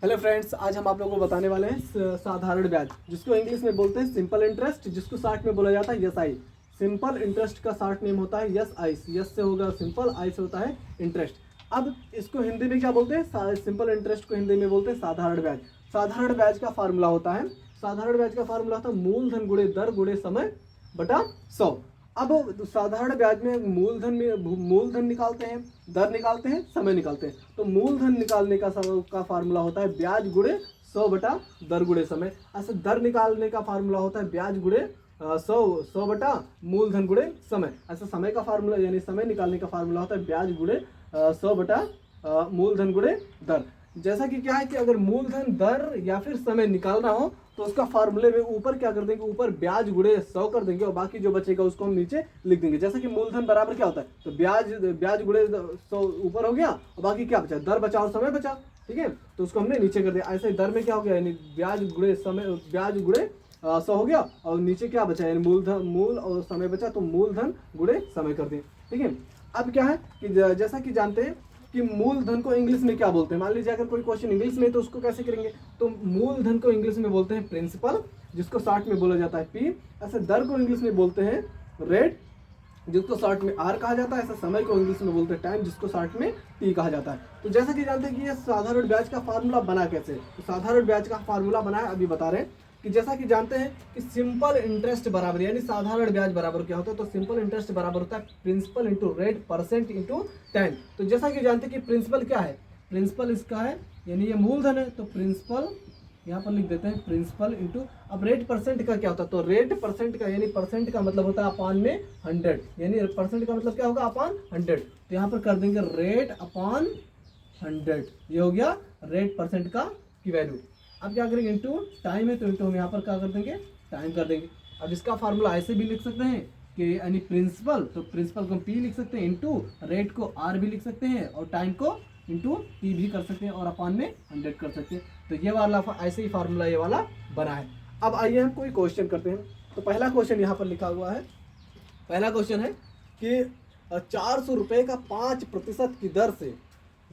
Hello friends, आज हम आप लोगों को बताने वाले हैं साधारण ब्याज, जिसको इंग्लिश में बोलते हैं सिंपल इंटरेस्ट, जिसको शॉर्ट में बोला जाता है यस आई। सिंपल इंटरेस्ट का शॉर्ट नेम होता है यस आई। यस से होगा सिंपल, आई से होता है इंटरेस्ट। अब इसको हिंदी में क्या बोलते हैं? सिंपल इंटरेस्ट को हिंदी में बोलते हैं साधारण ब्याज। साधारण ब्याज का फार्मूला होता है, साधारण ब्याज का फार्मूला होता है मूलधन गुणे दर गुणे समय बटा 100। अब साधारण ब्याज में मूलधन निकालते हैं, दर निकालते हैं, समय निकालते हैं। तो मूलधन निकालने का फार्मूला होता है ब्याज गुणे 100 बटा दर गुणे समय। ऐसे दर निकालने का फार्मूला होता है ब्याज गुणे 100 बटा मूलधन गुणे समय। ऐसा समय का फार्मूला यानी समय निकालने का फार्मूला होता है ब्याज गुणे 100 बटा मूलधन गुणे दर। जैसा कि क्या है कि अगर मूलधन दर या फिर समय निकालना हो तो उसका फार्मूले में ऊपर क्या कर देंगे, ऊपर ब्याज गुणे 100 कर देंगे और बाकी जो बचेगा उसको हम नीचे लिख देंगे। जैसा कि मूलधन बराबर क्या होता है, तो ब्याज गुणे 100 ऊपर हो गया और बाकी क्या बचा, दर बचा और समय बचा। ठीक है, तो उसको हमने नीचे कर दिया। ऐसे ही दर में क्या हो गया, यानी ब्याज गुणे 100 हो गया और नीचे क्या बचा, यानी मूल और समय बचा, तो मूलधन गुणे समय कर दिए। ठीक है, अब क्या है कि जैसा कि जानते हैं कि मूलधन को इंग्लिश में क्या बोलते हैं। मान लीजिए अगर कोई क्वेश्चन इंग्लिश में है तो उसको कैसे करेंगे, तो मूलधन को इंग्लिश में बोलते हैं प्रिंसिपल, जिसको शॉर्ट में बोला जाता है पी। ऐसे दर को इंग्लिश में बोलते हैं रेट, जिसको शॉर्ट में आर कहा जाता है। ऐसे समय को इंग्लिश में बोलते हैं टाइम, जिसको शॉर्ट में टी कहा जाता है। तो जैसा कि जानते हैं कि ये साधारण ब्याज का फार्मूला बना कैसे, तो साधारण ब्याज का फार्मूला बना है, अभी बता रहे हैं कि जैसा कि जानते हैं कि सिंपल इंटरेस्ट बराबर यानी साधारण ब्याज बराबर क्या होता है, तो सिंपल इंटरेस्ट बराबर होता है principal into rate percent into time. तो जैसा कि जानते हैं कि प्रिंसिपल क्या है, प्रिंसिपल इसका है यानी ये मूलधन है, तो प्रिंसिपल यहाँ पर लिख देते हैं प्रिंसिपल इंटू, अब रेट परसेंट का क्या होता है, तो रेट परसेंट का यानी परसेंट का मतलब होता है अपान में 100, यानी परसेंट का मतलब क्या होगा, अपान 100। तो यहाँ पर कर देंगे रेट अपान 100, ये हो गया रेट परसेंट का की वैल्यू। अब क्या करेंगे, इंटू टाइम है तो इंटू हम यहाँ पर क्या कर देंगे, टाइम कर देंगे। अब इसका फार्मूला ऐसे भी लिख सकते हैं कि यानी प्रिंसिपल, तो प्रिंसिपल को पी लिख सकते हैं, इंटू रेट को आर भी लिख सकते हैं और टाइम को इंटू टी भी कर सकते हैं और अपान में 100 कर सकते हैं। तो ये वाला ऐसे ही फार्मूला ये वाला बना है। अब आइए हम कोई क्वेश्चन करते हैं। तो पहला क्वेश्चन यहाँ पर लिखा हुआ है, पहला क्वेश्चन है कि 400 रुपये का 5% की दर से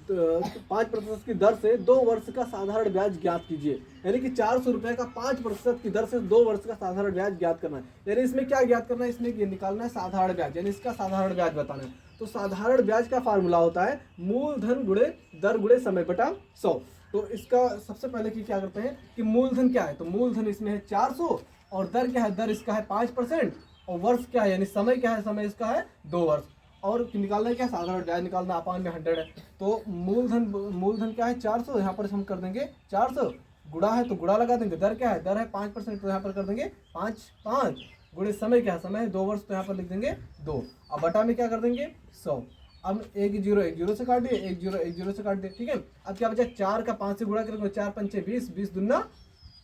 5% की दर से 2 वर्ष का साधारण ब्याज ज्ञात कीजिए। यानी कि 400 रुपये का 5% की दर से 2 वर्ष का साधारण ब्याज ज्ञात करना है। यानी इसमें क्या ज्ञात करना है, इसमें ये निकालना है साधारण ब्याज, यानी इसका साधारण ब्याज बताना है। तो साधारण ब्याज का फार्मूला होता है मूलधन गुणे दर गुणे समय बटा 100। तो इसका सबसे पहले की क्या करते हैं कि मूलधन क्या है, तो मूलधन इसमें है 400 और दर क्या है, दर इसका है 5% और वर्ष क्या है यानी समय क्या है, समय इसका है 2 वर्ष। और निकालना है क्या, साधारण ब्याज निकालना, अपान में 100 है। तो मूलधन क्या है 400, यहाँ पर हम कर देंगे 400, गुणा है तो गुणा लगा देंगे, दर क्या है, दर है 5%, तो यहाँ पर कर देंगे 5 गुणे समय क्या है, समय है 2 वर्ष, तो यहाँ पर लिख देंगे 2। अब बटा में क्या कर देंगे 100। अब एक जीरो से काट दिए, एक जीरो से काट दिए। ठीक है, अब क्या बचा, 4 का 5 से गुणा करेंगे, 4 पंचे 20, 20 दूना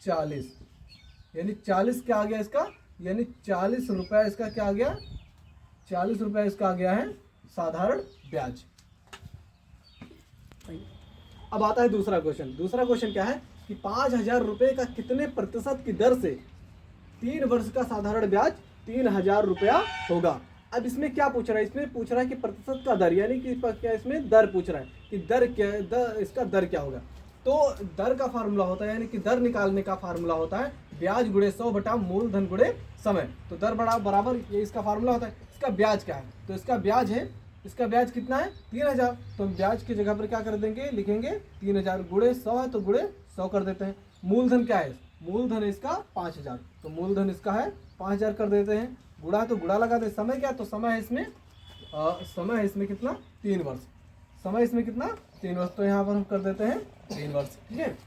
40, यानी 40 क्या आ गया इसका, यानी 40 रुपया इसका क्या आ गया, 40 रुपया इसका आ गया है साधारण ब्याज। अब आता है दूसरा क्वेश्चन। दूसरा क्वेश्चन क्या है कि 5000 रुपये का कितने प्रतिशत की दर से 3 वर्ष का साधारण ब्याज 3000 रुपया होगा। अब इसमें क्या पूछ रहा है, इसमें पूछ रहा है कि प्रतिशत का दर, यानी कि क्या इसमें दर पूछ रहा है कि दर क्या, इसका दर क्या होगा। तो दर का फार्मूला होता है यानी कि दर निकालने का फार्मूला होता है ब्याज गुणे 100 बटा मूलधन गुणे समय। तो दर बराबर ये इसका फार्मूला होता है। इसका ब्याज क्या है, तो इसका ब्याज है, इसका ब्याज कितना है 3000, तो ब्याज की जगह पर क्या कर देंगे, लिखेंगे 3000 गुणे 100 है तो गुणे 100 कर देते हैं। मूलधन क्या है, मूलधन इसका 5000, तो मूलधन इसका है 5000 कर देते हैं, गुणा तो गुणा लगा दे। समय क्या, तो समय है इसमें समय है इसमें कितना 3 वर्ष, समय इसमें कितना 3 वर्ष, तो यहाँ पर हम कर देते हैं 3 वर्ष। ठीक है,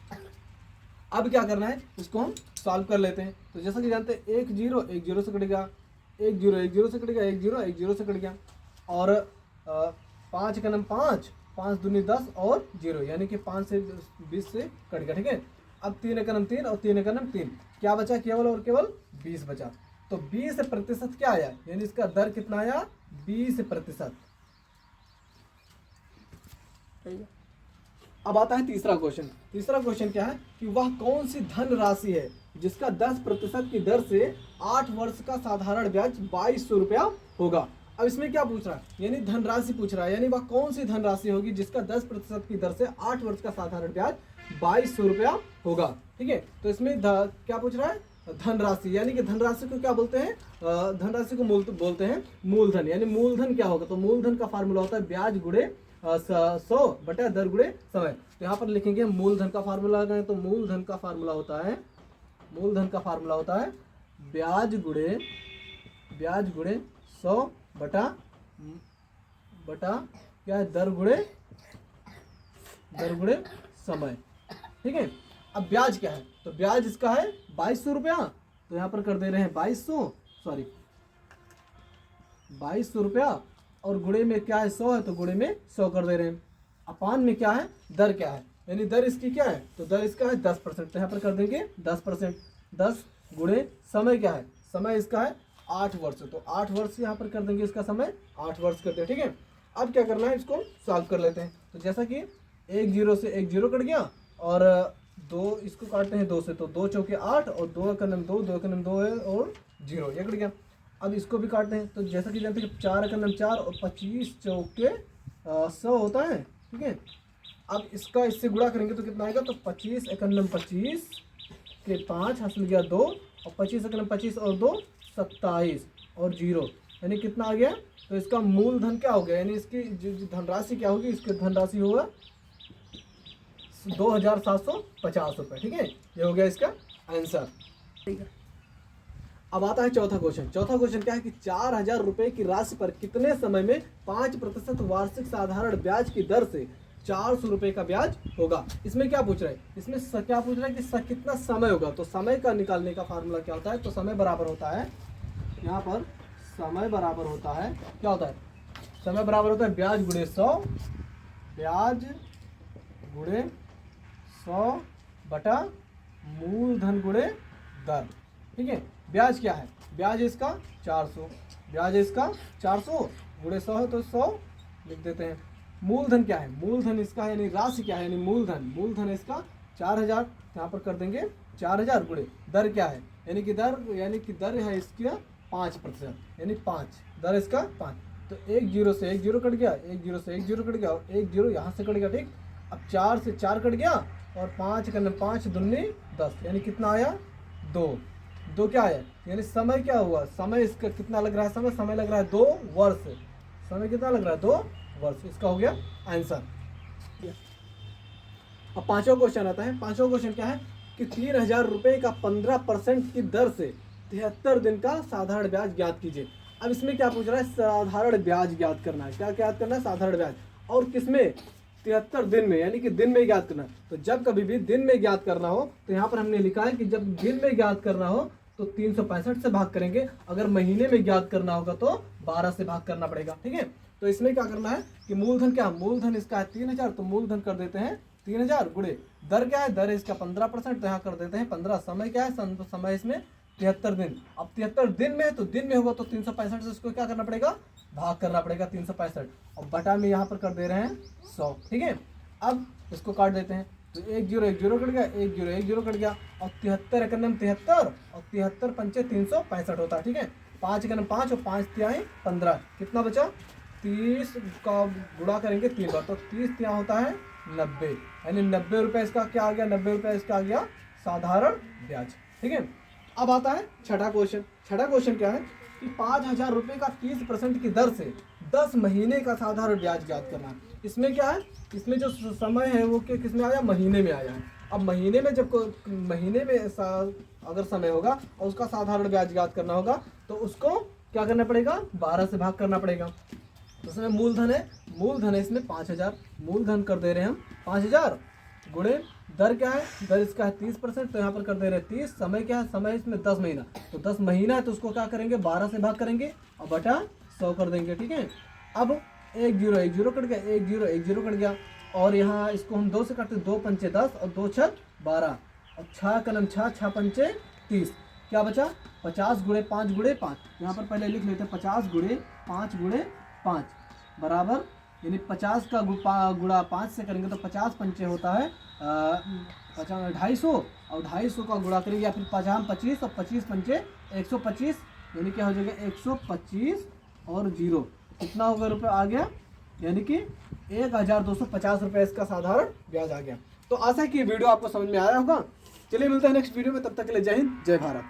अब क्या करना है, इसको हम सॉल्व कर लेते हैं। तो जैसा कि जानते हैं 1 0 से कटेगा, 1 0 से कटेगा, 1 0 से कट गया, और 5 का नाम 5 दूनी 10 और 0, यानी कि 5 से 20 से कट गया। ठीक है, अब 3 का नाम 3 और 3 का नाम 3, क्या बचा, केवल और केवल 20 बचा। तो 20% क्या आया, यानी इसका दर कितना आया 20%। अब आता है तीसरा क्वेश्चन। तीसरा क्वेश्चन क्या है कि वह कौन सी धन राशि है जिसका 10% की दर से 8 वर्ष का साधारण ब्याज 2200 रुपया होगा। अब इसमें क्या पूछ रहा है, यानी धनराशि पूछ रहा है, यानी वह कौन सी धनराशि होगी जिसका 10% की दर से 8 वर्ष का साधारण ब्याज 2200 रुपया होगा। ठीक है, तो इसमें क्या पूछ रहा है, धनराशि, यानी कि धनराशि को क्या बोलते हैं, धनराशि को बोलते हैं मूलधन। यानी मूलधन क्या होगा, तो मूलधन का फार्मूला होता है ब्याज गुणे 100 बटा दर गुणे समय। तो यहाँ पर लिखेंगे मूलधन का फार्मूला लगाएं, तो मूलधन का फार्मूला होता है, मूलधन का फार्मूला होता है ब्याज गुणे 100 बटा क्या है, दर गुणे समय। ठीक है, अब ब्याज क्या है, तो ब्याज इसका है 2200 रुपया, तो यहाँ पर कर दे रहे हैं 2200 रुपया, और गुणे में क्या है 100 है, तो गुणे में 100 कर दे रहे हैं। अपान में क्या है, दर क्या है, यानी दर इसकी क्या है, तो दर इसका है 10%, तो यहाँ पर कर देंगे 10%। 10 गुणे समय क्या है, समय इसका है 8 वर्ष, तो 8 वर्ष यहाँ पर कर देंगे, इसका समय 8 वर्ष करते हैं। ठीक है, अब क्या करना है, इसको सॉल्व कर लेते हैं। तो जैसा कि एक जीरो से एक जीरो कट गया, और दो इसको काटते हैं 2 से, तो 2 चौके 8, और 2 का नाम 2 का नाम 2 है, और 0 ये कट गया। अब इसको भी काटते हैं, तो जैसा कि जानते हैं कि 4 का नाम 4, और 25 चौके 100 होता है। ठीक है, अब इसका इससे गुणा करेंगे तो कितना आएगा, तो 25 एक नाम 25 के 5 हासिल गया 2, और 25 एक नाम 25 और 2 27, और 0 यानी कितना आ गया, तो इसका मूलधन क्या हो गया, यानी इसकी जो धनराशि क्या होगी, इसकी धनराशि होगा 2750 रुपये। ठीक है, ये हो गया इसका आंसर। ठीक है, अब आता है चौथा क्वेश्चन। चौथा क्वेश्चन क्या है कि 4000 रुपये की राशि पर कितने समय में 5% वार्षिक साधारण ब्याज की दर से 400 रुपये का ब्याज होगा। इसमें क्या पूछ रहा है, इसमें क्या पूछ रहा है कि कितना समय होगा। तो समय का निकालने का फार्मूला क्या होता है, तो समय बराबर होता है, यहाँ पर समय बराबर होता है, क्या होता है, समय बराबर होता है ब्याज गुणे 100, ब्याज गुणे 100 बटा मूलधन गुणे दर। ठीक है, ब्याज क्या है, ब्याज इसका 400, ब्याज इसका 400 गुणे 100 है, तो 100 लिख देते हैं। मूलधन क्या है, मूलधन इसका है, यानी राशि क्या है, यानी मूलधन इसका 4000, यहाँ पर कर देंगे 4000 गुणे दर क्या है, यानी कि दर है इसका 5%, यानी 5, दर इसका 5। तो एक जीरो से एक जीरो कट गया, एक जीरो से एक जीरो कट गया, और एक जीरो यहाँ से कट गया। ठीक, अब 4 से 4 कट गया, और 5 का 5 दूनी 10, यानी कितना आया 2 क्या आया, यानी समय क्या हुआ, समय इसका कितना लग रहा है, समय लग रहा है 2 वर्ष, समय कितना लग रहा है 2 वर्ष, इसका हो गया आंसर। अब पांचवा क्वेश्चन आता है। पांचवा क्वेश्चन क्या है कि 3000 रुपये का 15% की दर से 73 दिन का साधारण ब्याज ज्ञात कीजिए। अब इसमें क्या पूछ रहा है, साधारण ब्याज ज्ञात करना है। क्या ज्ञात करना है, साधारण ब्याज, और किसमें, 73 दिन में, यानी कि दिन में ज्ञात करना है। तो जब कभी भी दिन में ज्ञात करना हो, तो यहाँ पर हमने लिखा है कि जब दिन में ज्ञात करना हो तो 365 से भाग करेंगे, अगर महीने में ज्ञात करना होगा तो 12 से भाग करना पड़ेगा। ठीक है, तो इसमें क्या करना है कि मूलधन क्या, मूलधन इसका है 3000, तो मूलधन कर देते हैं 3000 गुणे दर क्या है, दर इसका 15%, तो यहाँ कर देते हैं 15। समय क्या है, समय इसमें 73 दिन। अब 73 दिन में है, तो दिन में होगा तो 365 से इसको क्या करना पड़ेगा, भाग करना पड़ेगा 365, और बटा में यहाँ पर कर दे रहे हैं 100। ठीक है, अब इसको काट देते हैं, तो एक जीरो कट गया, एक जीरो कट गया, और 73 एक नाम 73, और 73 पंचे 365 होता है। ठीक है, 5 का नाम 5, और 5 तिहाई 15, कितना बचा, 30 का गुणा करेंगे 3 बार, तो 30 तिहाई होता है 90, यानी 90 रुपये इसका क्या आ गया, 90 रुपये इसका आ गया साधारण ब्याज। ठीक है, अब आता है छठा क्वेश्चन। छठा क्वेश्चन क्या है कि 5000 रुपये का 30% की दर से 10 महीने का साधारण ब्याज ज्ञात करना है। इसमें क्या है, इसमें जो समय है वो किस में आया, महीने में आया है। अब महीने में जब महीने में अगर समय होगा और उसका साधारण ब्याज ज्ञात करना होगा, तो उसको क्या करना पड़ेगा, 12 से भाग करना पड़ेगा। तो इसमें मूलधन है इसमें 5000, मूलधन कर दे रहे हैं हम 5000 गुणे दर क्या है, दर इसका है 30%, तो यहाँ पर कर दे रहे हैं 30। समय क्या है, समय इसमें 10 महीना, तो 10 महीना है, तो उसको क्या करेंगे, 12 से भाग करेंगे, और बटा 100 कर देंगे। ठीक है, अब एक जीरो कट गया, एक जीरो कट गया, और यहाँ इसको हम 2 से काटते, 2 पंचे 10, और 2 छक 12, और 6 का नाम 6 पंचे 30, क्या बचा 50 गुणे 5 गुणे 5। यहाँ पर पहले लिख लेते हैं 50 गुणे 5 गुणे 5 बराबर, यानी 50 का गुणा 5 से करेंगे तो 50 पंचे होता है 250, और 250 का गुणा करेंगे, या फिर 25 और 25 पंचे 125, यानी क्या हो जाएगा 125 और 0, कितना होगा रुपये आ गया, यानी कि 1250 रुपये इसका साधारण ब्याज आ गया। तो आशा है कि ये वीडियो आपको समझ में आया होगा। चलिए मिलते हैं नेक्स्ट वीडियो में, तब तक के लिए जय हिंद जय भारत।